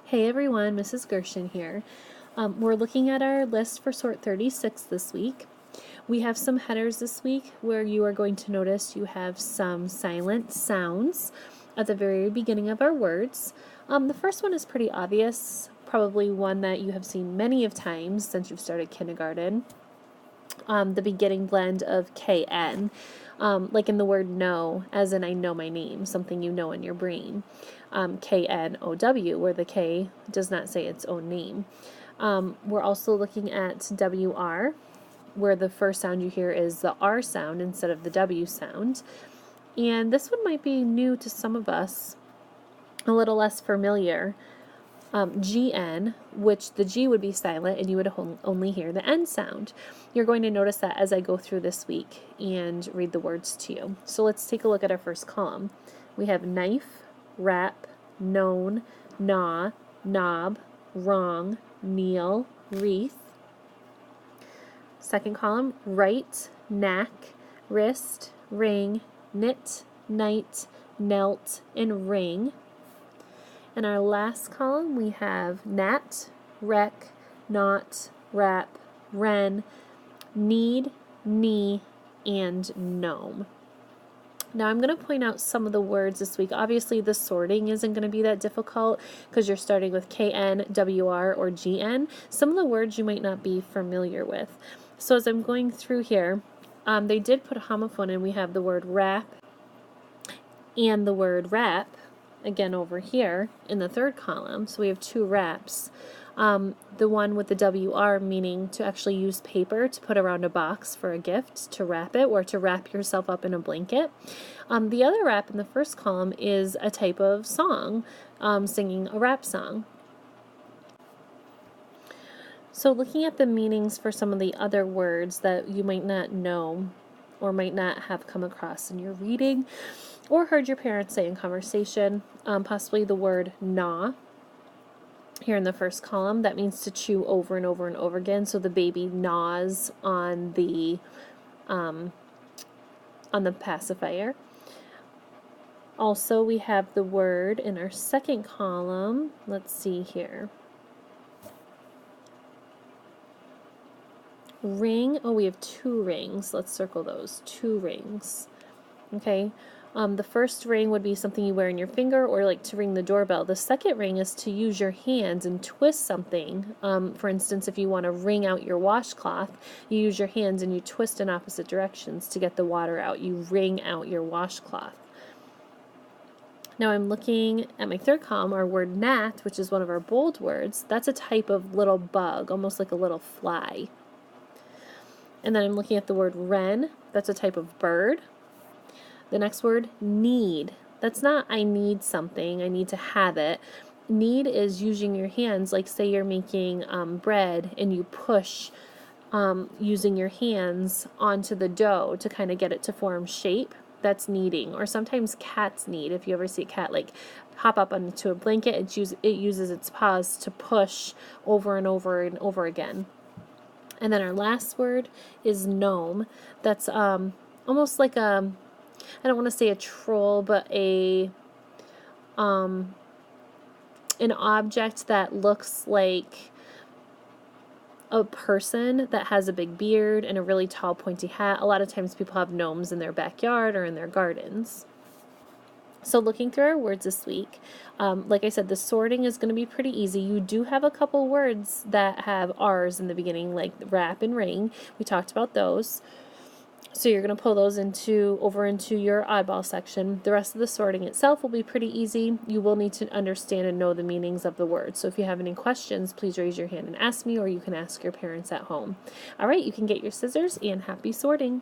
Hey everyone, Mrs. Gershon here. We're looking at our list for sort 36 this week. We have some headers this week where you are going to notice you have some silent sounds at the very beginning of our words. The first one is pretty obvious, probably one that you have seen many of times since you've started kindergarten. The beginning blend of KN, like in the word know, as in I know my name, something you know in your brain. KNOW, where the K does not say its own name. We're also looking at WR, where the first sound you hear is the R sound instead of the W sound. And this one might be new to some of us, a little less familiar. GN, which the G would be silent and you would only hear the N sound. You're going to notice that as I go through this week and read the words to you. So let's take a look at our first column. We have knife, wrap, known, gnaw, knob, wrong, kneel, wreath. Second column, right, knack, wrist, ring, knit, night, knelt, and ring. In our last column, we have gnat, wreck, knot, wrap, wren, need, knee, and gnome. Now I'm going to point out some of the words this week. Obviously the sorting isn't going to be that difficult because you're starting with KN, WR, or GN. Some of the words you might not be familiar with. So as I'm going through here, they did put a homophone in. We have the word wrap and the word wrap again over here in the third column. So we have two wraps. The one with the WR meaning to actually use paper to put around a box for a gift, to wrap it, or to wrap yourself up in a blanket. The other wrap in the first column is a type of song, singing a rap song. So looking at the meanings for some of the other words that you might not know or might not have come across in your reading or heard your parents say in conversation, possibly the word gnaw. Here in the first column, that means to chew over and over and over again. So the baby gnaws on the pacifier. Also, we have the word in our second column. Let's see here. Ring. Oh, we have two rings. Let's circle those. Two rings. Okay. The first ring would be something you wear in your finger or like to ring the doorbell. The second ring is to use your hands and twist something. For instance, if you want to wring out your washcloth, you use your hands and you twist in opposite directions to get the water out. You wring out your washcloth. Now I'm looking at my third column, our word gnat, which is one of our bold words. That's a type of little bug, almost like a little fly. And then I'm looking at the word wren. That's a type of bird. The next word, need. That's not I need something, I need to have it. Need is using your hands, like say you're making bread and you push using your hands onto the dough to kind of get it to form shape. That's kneading. Or sometimes cats knead. If you ever see a cat like hop up onto a blanket, it uses its paws to push over and over and over again. And then our last word is gnome. That's almost like I don't want to say a troll, but an object that looks like a person that has a big beard and a really tall pointy hat. A lot of times people have gnomes in their backyard or in their gardens. So looking through our words this week, like I said, the sorting is going to be pretty easy. You do have a couple words that have R's in the beginning, like wrap and ring. We talked about those. So you're going to pull those over into your oddball section. The rest of the sorting itself will be pretty easy. You will need to understand and know the meanings of the words. So if you have any questions, please raise your hand and ask me, or you can ask your parents at home. All right, you can get your scissors and happy sorting.